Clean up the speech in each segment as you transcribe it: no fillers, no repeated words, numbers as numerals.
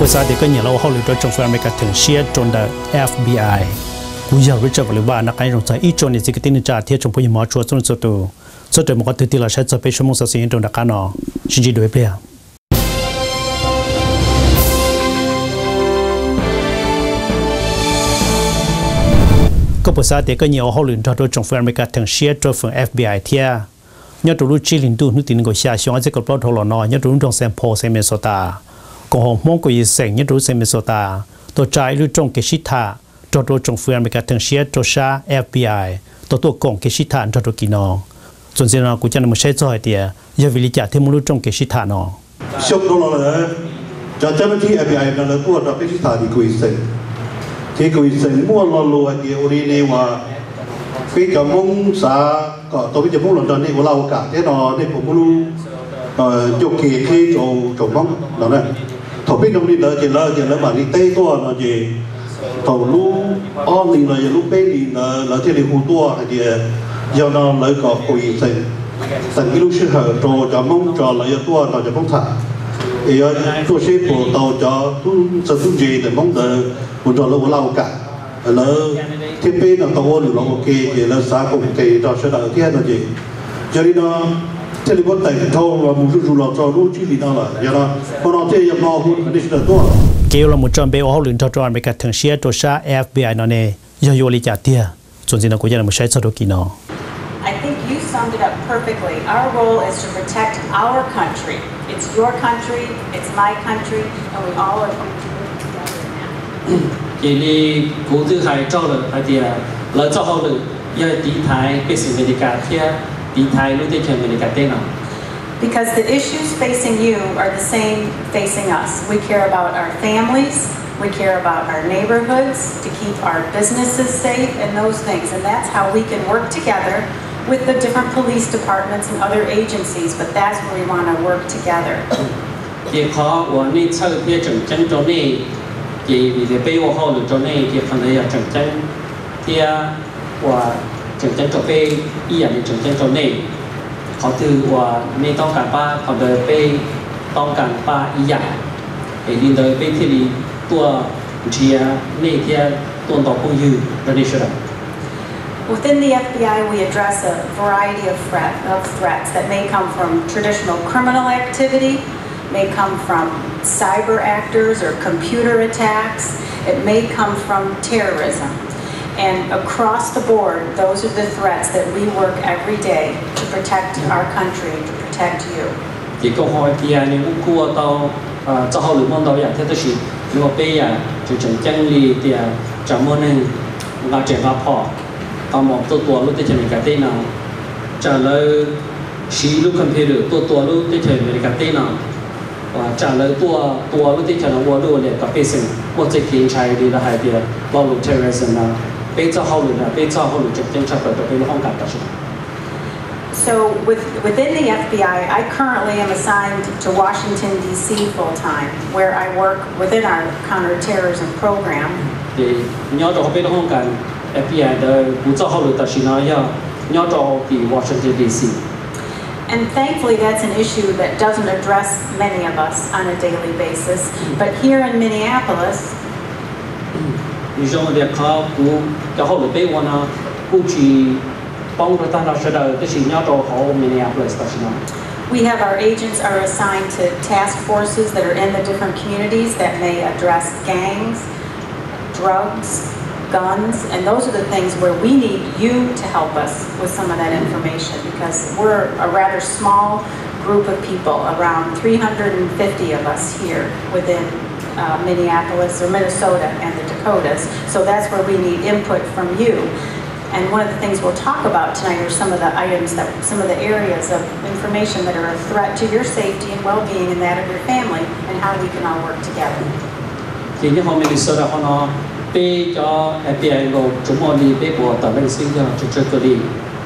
bữa sau thì có nhà lâu họ lựa chọn trong phương America thường xuyên trong the FBI cú giờ với cho vào là cái trong ít trong những cái tin trả thiết trong phương mỏ chúa trong số tu số trời một cái thứ là sẽ cho bên số một số sinh trong đặc nó chỉ chỉ đối bây giờ có bữa sau thì có nhiều họ lựa chọn trong phương America thường xuyên trong phương FBI thia nhớ tụi Chee linh tu nước tin của xa xuống cái cột thổ lò nó nhớ tụi trong Saint Paul Saint Minnesota còn Hmong của Israel nhớ tụi Saint Minnesota tôi trái lưu trong cái shit thà cho tụi trong phương America thường xuyên cho xa FBI tụi còn cái shit thà cho tụi kia nó cho nên là cũng chẳng một sai cho thì giờ vì lý giải thêm một lưu trong cái shit thà nó shop đó là cho nên thì FBI nó là của đó cái shit thà thì của Israel thì của Israel mua lo lo thì origine và cái cho mong xã có tôi bây giờ mong lần này của lâu cả thế nó đểผมรู้chụp kỳ khi chỗ mong đó này thầu biết trong đi đỡ chỉ là bản đi tây to nó gì thầu lu on đi là lu bê đi là chỉ là hù to hay gì do nó lấy có quỷ thành cái lúc sinh hợp cho mong cho lấy to nó cho mong thả thì tôi sẽ phụ tàu cho tôi sẽ tôi gì để mong đợi một trò lâu cả là thiết bị là tàu ôn là ok thì là xã cùng kỳ cho sẽ đợi kia là gì cho nên nó thế thì có tài thâu và một số là cho lúc chỉ vì nó là do đó còn nó thì nó cũng đi được tốt kêu là một trong bé họ luyện cho America thường xuyên cho sa FBI nó nè do vô lý trả tiền cho nên là cũng là một sai cho đôi kỳ nó I think you summed it up perfectly. Our role is to protect our country. It's your country, it's my country, and we all are going to work together now. Kỳ đi cố tư hài cho được hay thì lỡ cho họ được giờ tí thái bị sự việc cả kia tí thái lúc đấy chuyện mình cả tên nào. Because the issues facing you are the same facing us. We care about our families, we care about our neighborhoods, to keep our businesses safe and those things. And that's how we can work together with the different police departments and other agencies. But that's where we want to work together. Thì khó của nên sau khi chuẩn chân cho nên thì vì bây giờ họ được cho nên thì phần này là chuẩn chân thì và chuẩn chân cho bây giờ là chuẩn chân cho nên họ từ và nênต้องการป้าเขาเดินไปต้องการป้าอีหยาไอ้ดินเดินไปที่นี่ตัวเชียนี่ที่ตัวต่อผู้ยืนระดับสุด Within the FBI, we address a variety of threats that may come from traditional criminal activity, may come from cyber actors or computer attacks. It may come from terrorism. And across the board, those are the threats that we work every day to protect our country, to protect you. Thì câu hỏi thì nếu cua tàu cho họ được mong tàuอย่างthế thì nếu bây giờ chủ trương chân lý thì cho mong nên ngã chuyện ngã phò còn mộtตัวlúcที่จะมีการเต้นจะเลยชี้ลูกคอมพิวเตอร์ตัวลูกที่จะมีการเต้นว่าจะเลยตัวลูกที่จะนวัวลูกเนี่ยกับเป็นสิ่งว่าจะกินใช้ดีละหายเดียวว่าลูกเทอร์เรซึมนะเป็นเจ้าเขาหรือนะเป็นเจ้าเขาหรือจุดยังชัดแต่เป็นห้องการตัดสิน So within the FBI, I currently am assigned to Washington, D.C. full-time, where I work within our counterterrorism program. Thì nhớ cho họ biết không cần FBI đời cũng cho họ đượcตัดสินnói nhớ cho họ thì Washington, D.C. And thankfully, that's an issue that doesn't address many of us on a daily basis. But here in Minneapolis, we have our agents are assigned to task forces that are in the different communities that may address gangs, drugs, guns, and those are the things where we need you to help us with some of that information because we're a rather small group of people, around 350 of us here within Minneapolis or Minnesota and the Dakotas. So that's where we need input from you. And one of the things we'll talk about tonight are some of the items some of the areas of information that are a threat to your safety and well-being and that of your family and how we can all work together. Thì như họ Minnesota họ nói bây cho FBI ngồi chúng tôi đi bây bộ tàu lên sinh ra chúng tôi đi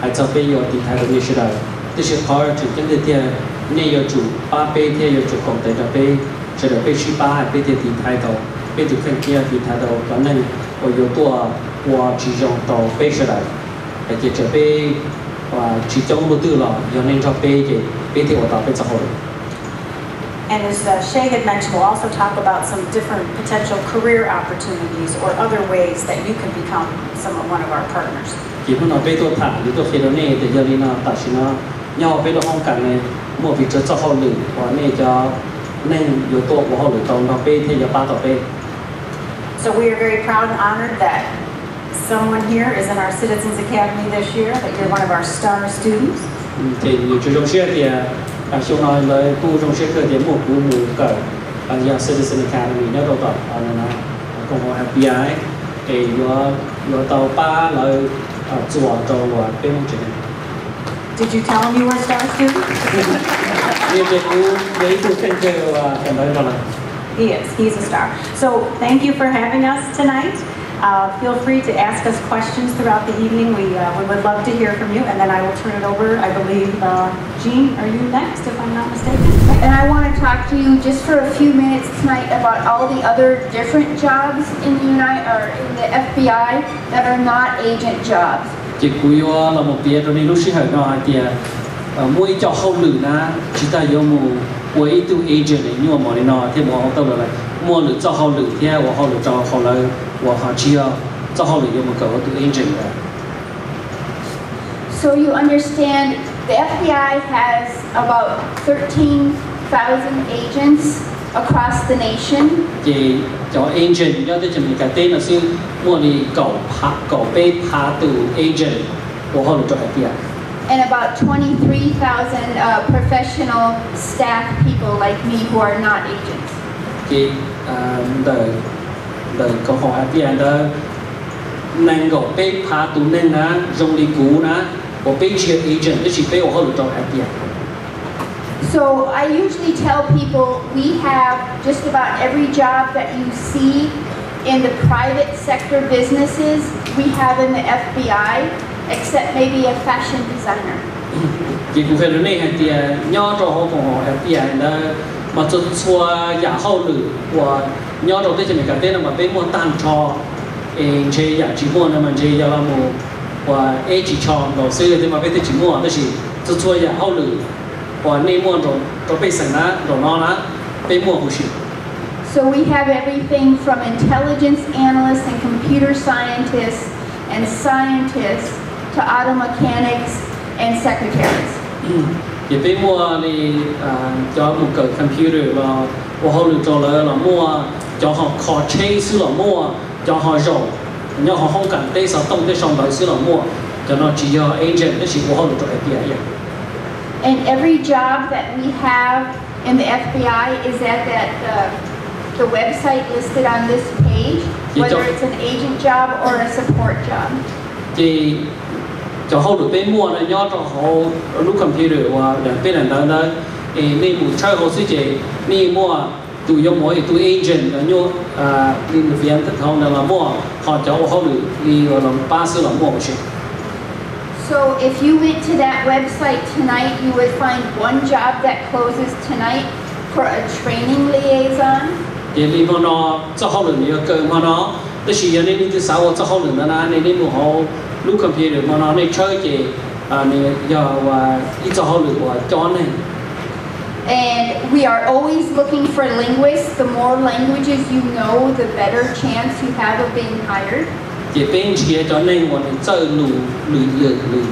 hay cho bây giờ thì thay đổi như thế nào thì sẽ khó chịu những cái tiền nên giờ chủ ba bây thì giờ chủ công ty là bây sẽ được bây ba hay bây thì thay đổi bây từ phần kia thì thay đổi cho nên ở yếu tố và chỉ dùng tàu bây sẽ lại để chỉ bây và chỉ trong đầu tư là cho nên cho bây thì ở tàu bây sẽ hồi And as Chee had mentioned, we'll also talk about some different potential career opportunities or other ways that you can become one of our partners. Chỉ muốn nói về tôi thả, thì tôi khi đó này thì giờ đi nào tại sao nó nhau về đó không cần này mua vị trí cho họ lử và này cho nên yếu tố của họ lử tàu nó về thì giờ ba tàu về. So we are very proud and honored that someone here is in our Citizens Academy this year, that you're one of our star students. Thì nhiều chú trong xe thì chúng nói lời tu trong xe thì một cú mù cỡ giờ Citizen Academy nhớ đâu tàu là công hội FBI thì do tàu ba lời chùa trâu và bên trên. Did you tell him you were a star student? He is. He's a star. So thank you for having us tonight. Feel free to ask us questions throughout the evening. We would love to hear from you. And then I will turn it over. I believe, Jean, are you next, if I'm not mistaken? And I want to talk to you just for a few minutes tonight about all the other different jobs in the FBI that are not agent jobs. Chỉ cuối là một bia rồi lúc xưa hỏi nói thì mỗi cho hậu lử na chỉ ta yêu mù cuối tu agent này nhưng mà mọi người nói thì mọi họ tao là mua lử cho hậu lử theo và hậu lử cho hậu lử và họ chia cho hậu lử yêu một cầu tu agent. So you understand the FBI has about 13,000 agents across the nation. Thì cho agent do tôi chỉ cái tên là sư mua đi cầu bê phá từ agent của họ cho FBI. And about 23,000 professional staff people like me who are not agents. Thì đời cầu họ FBI đó nên cầu bê phá từ nên na dùng đi cũ na của bê chia agent đó chỉ bê của họ cho FBI. So I usually tell people we have just about every job that you see in the private sector businesses, we have in the FBI, except maybe a fashion designer. Vì cũng phải này thì nhau cho họ của họ FBI là mà cho xua giả hậu lử của nhau đầu tiên thì mình cảm thấy là mà bên mua tan cho chơi giả chỉ mua là mình chơi giả là mua và chỉ cho đầu xưa thì mà bên chỉ mua đó chỉ cho xua giả hậu lử và nên mua rồi bên sẵn á rồi nó lá bên mua của chị. So we have everything from intelligence analysts and computer scientists to auto mechanics and secretaries. Thì bên mua thì cho một cái computer và họ lựa chọn là mua cho họ khó chế xứ là mua cho họ rồi nhưng họ không cần tới sao tông tới xong đời xứ là mua cho nó chỉ do agent đó chỉ của họ lựa chọn FBI. And every job that we have in the FBI is at the website listed on this page, whether it's an agent job or a support job. Thì cho họ được bên mua là do cho họ lúc computer và bên này đó nên một chơi họ suy chế nên mua tụi giống mỗi tụi agent là nhau nên viên thật không là mua họ cho họ được đi là ba sự là mua một chuyện. So if you went to that website tonight, you would find one job that closes tonight for a training liaison. Thì đi vào nó cho họ được nhiều cơ mà nó tức là nên đi từ sau cho họ được là nên một họ lúc computer mà nó nên chơi thì nên giờ và đi cho họ được và cho này. And we are always looking for linguists. The more languages you know, the better chance you have of being hired. Thì bên chia cho nên bọn mình chơi lù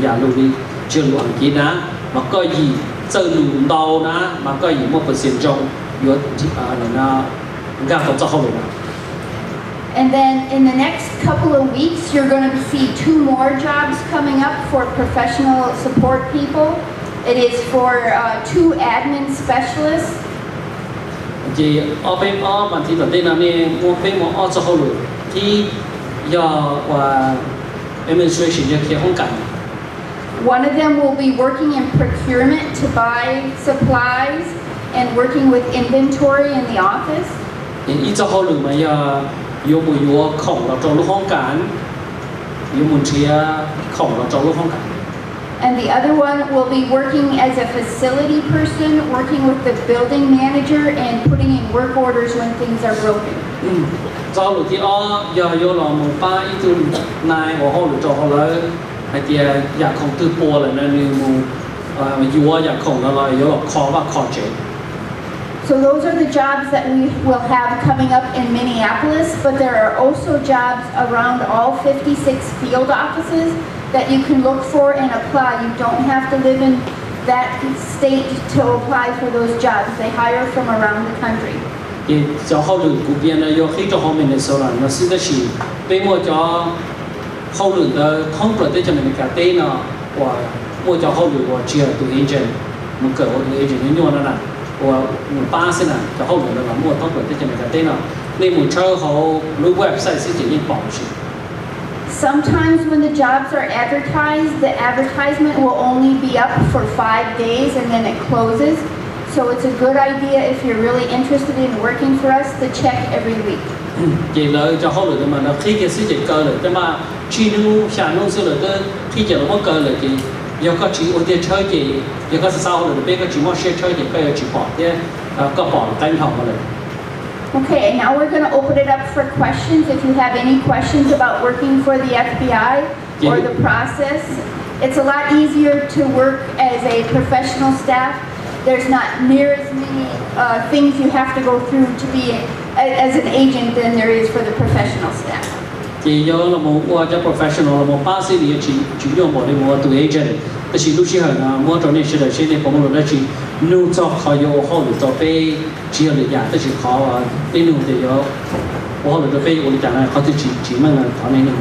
giả lù đi chưa lù ăn kia ná mà có gì chơi lù đau ná mà có gì một phần tiền trong yếu là gặp cho họ luôn. And then in the next couple of weeks, you're going to see 2 more jobs coming up for professional support people. It is for 2 admin specialists. Thì ở bên ở bản thân tên là nên một bên một ở cho họ luôn thì do và administration như kia không cần. One of them will be working in procurement to buy supplies and working with inventory in the office. Thì ít cho họ luôn mà giờ yêu khổng là trong lúc không cần yêu muốn chia khổng là trong lúc không cần. And the other one will be working as a facility person, working with the building manager and putting in work orders when things are broken. Do lúc thì giờ yêu là một ba ít tu này của họ được cho họ lấy hay thìอยากkhổng từ bùa là nên yêu một yêuอยากkhổng là yêu là khó và khó chế. So those are the jobs that we will have coming up in Minneapolis, but there are also jobs around all 56 field offices that you can look for and apply. You don't have to live in that state to apply for those jobs. They hire from around the country. Cho hậu lực của bên này do khi cho họ mình số là nó sẽ là bên mua cho hậu lực thông qua tới cho mình cả tên nó và mua cho hậu lực và chia tụi agent một cỡ tụi agent như nhau nè và một ba sẽ là cho hậu lực là mua thông qua tới cho mình cả tên nó nên một chơi họ lưu website sẽ chỉ những bảo sự. Sometimes when the jobs are advertised, the advertisement will only be up for 5 days and then it closes. So it's a good idea if you're really interested in working for us to check every week. Chỉ lợi cho họ được mà nó khi cái sự chỉ cơ được, nhưng mà chi nu sản nông sự được khi chỉ nó có cơ được thì giờ có chỉ ưu tiên chơi thì giờ có sao được bây giờ chỉ muốn share chơi thì bây giờ chỉ bỏ thì có bỏ canh hỏng rồi. Okay, and now we're going to open it up for questions. If you have any questions about working for the FBI or the process, it's a lot easier to work as a professional staff. There's not near as many things you have to go through to be as an agent than there is for the professional staff. Thì do là một qua cho professional là một bác sĩ thì chỉ dùng một để một tụi agent,แต่chỉ lúc xưa là một trong những sự đời sẽ để có một lần chỉ nung cho họ yêu họ được cho bé chỉ là nhà,แต่chỉ họ bên nung thì yêu họ được cho bé ở nhà này họ chỉ mang là họ nên nung.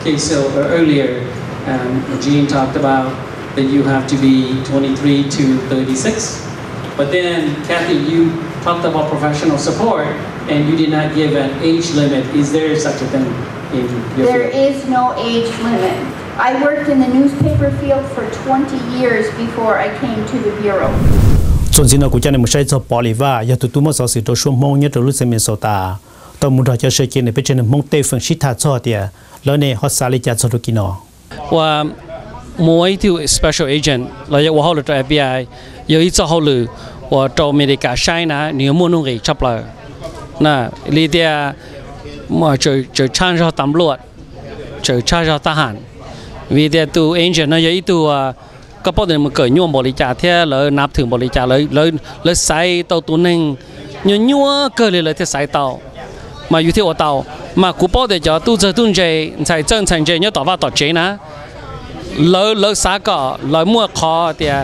Okay, so earlier Gene talked about that you have to be 23 to 36, but then Kathy, you talked about professional support and you did not give an age limit. Is there such a thing in your There field? is no age limit. I worked in the newspaper field for 20 years before I came to the bureau. Chúng tôi cũng cho nên một số cho Paolee Vang, giờ tụi mình sẽ tổ Suab Hmong nhất lúc xem số ta, tôi muốn cho sự kiện này bên trên Hmong tây phương sĩ thà cho thì, lần này họ sẽ lấy cho tôi kia nó. Và mỗi thứ special agent là do họ được cho FBI, giờ ít cho họ lử, và cho America sai na nếu muốn nông nghiệp chấp lại, na lý dia mà chờ trang cho tạm luật, chờ trang cho ta hàn, vì dia tu agent na giờ ít tuก็พอเดินมาเกิดยั่วบริจาคเท่าเลยนับถึงบริจาคเลยใส่เตาตัวหนึ่งยั่วเกิดเลยที่ใส่เตามาอยู่ที่หัวเตามากูพอเดินจะตู้เจอตู้เจใส่เจิ้งใส่เจยั่วต่อว่าต่อเจนะเลยสาก็เลยมั่วคอเดีย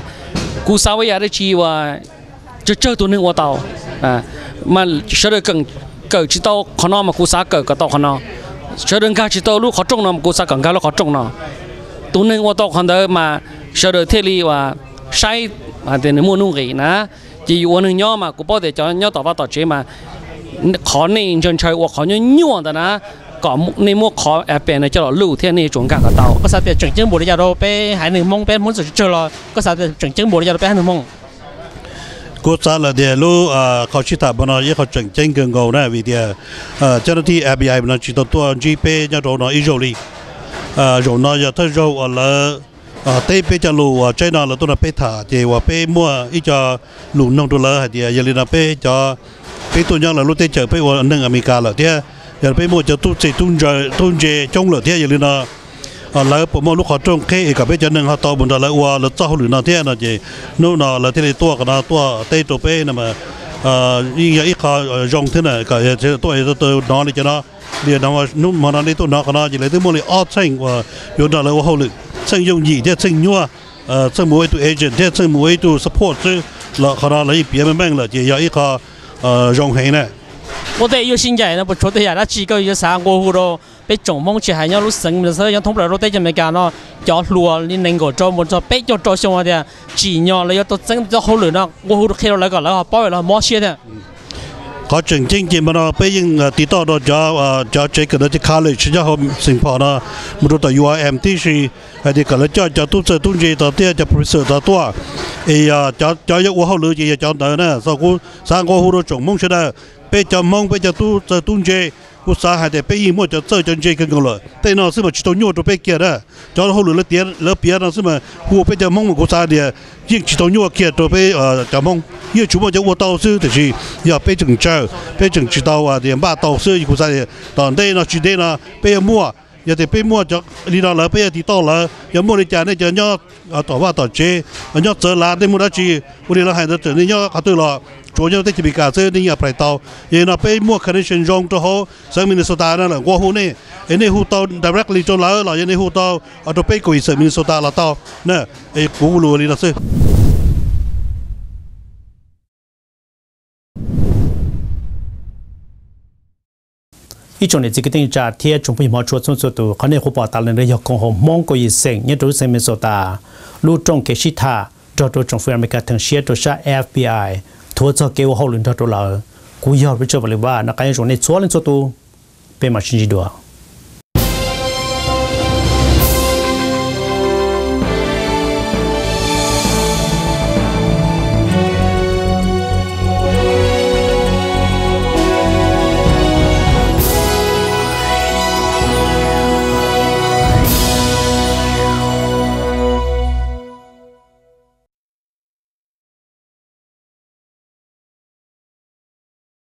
กูสาวอยากได้ชีว่าจะเจอตัวหนึ่งหัวเตามาเชื่อเกิดชิโต้ขนอมากูสาเกิดก็โตขนอเชื่อเรื่องการชิโต้ลูกเขาจงนอมากูสาเกิดการลูกเขาจงนอตัวหนึ่งหัวเตาคนเดิมมาsau đó thế li và sai thì nó mua nung gì nè chỉ uống nước nhỏ mà cũng bao giờ cho nhỏ tỏ vào tỏ chế mà khó nên chân chơi hoặc khó nhỏ đó nè có nên mua khó bên này cho nó lưu thế này chuẩn cả cái tàu có sao thì chuẩn chứng bổ ra đâu bé hải nương mông bé muốn sử dụng lo có sao thì chuẩn chứng bổ ra đâu bé hải nương mông cô xã là để luเขาชิตาบนยี่เขาจังจังเกินกูนะวิธีเจ้าหน้าที่ FBI มันจิตตัว GP จะโดนอิโรลีโดนจะถ้าโดนละtây pe cho lù chơi nào là tôi là pe thả thì và pe mua ít cho lù nông tôi là thì giờ là pe cho pe tôi nhau là lúc tây chở pe ở nông America là thế giờ pe mua cho tôi sẽ tuôn chơi trong là thế giờ là là bộ mua lúc họ trồng cây cả pe cho nông họ to bún là và là cho lù nào thế là gì nô nào là thế này tua cái nào tua tây tôi pe nè mà như ít họ rong thế này cả tôi nói để cho nó để nó mà nó đi tôi nó cái nó chỉ lấy tôi mua lại ót xanh và rồi đó là hậu lựcซึ่งยงยี่ที่ซึ่งยัวซึ่งมวยตัวเอเจนต์ที่ซึ่งมวยตัวซัพพอร์ตซึ่งเราขนาดเลยเปลี่ยนแม่งเลยจะ要一个容黑呢我哋要先人，不錯啲人，一次個要三個戶咯，俾總夢住係有攞成嘅時候，有通嚟攞啲就咪揀咯，有路你能夠做冇做，俾咗做上我哋，自然你要到整咗好亂啦，我好多企落嚟個啦，包圍啦，冇事嘅。เขาจริงมันเราไปยังติดต่อเราจะเช็คกันที่ college จะเขาสิ่งพอนะมันตัว UIM ที่สี่ไอ้ที่กันแล้วจะตุ้งเจอตุ้งเจต่อเตี้ยจะ professor ต่อตัวจะยกว่าเขาเลยจะจำได้นะสักกูสร้างกูหูเราจงมุ่งใช่ไหมไปจำมุ่งไปจะตุ้งเจ กูสาหายแต่ไปยิงมั่วจะเจอจนเจกันกันเลยแต่นอซึ่งมันชิโตโย่ตัวไปเกียร์ได้จอเขาหลุดแล้วเตี้ยแล้วเปียนอซึ่งมันหัวไปจะมองกูสาเดียยิ่งชิโตโย่เกียร์ตัวไปจะมองยิ่งชุบมันจะวัวเต้าซื้อแต่ชีอย่าไปจึงเจอไปจึงชิโตเดียบ้าเต้าซื้อกูสาเดียตอนได้นอชีได้นอไปมั่วอย่าแต่ไปมั่วจะลีนอเลยไปที่โตเลยอย่ามั่วในจานในจะย่อต่อว่าต่อเจย่อเจอลาได้มั่วจีวันนี้เราให้เราเจอในย่อเขาตัวเรา主要在这边干这你也不到，因为被莫可能选中之后，上面的说打那了，我后呢，人家后到 directly 做了，然后人家后到，啊都被鬼上面说打了到，那古路里那是。一种的这个定价贴中不毛出从速度，可能会把大人的要共和蒙古一生，也都上面说打，路中给其他，找到政府อเมริกาทั้งเชียร์ตัวชา FBI ทัวร์จะเกี่ยวกับหลุนทัวร์ตัวเรากูยอมไปเจอไปเลยว่านักการเมืองในส่วนตัวเป็นมาชินจีดัว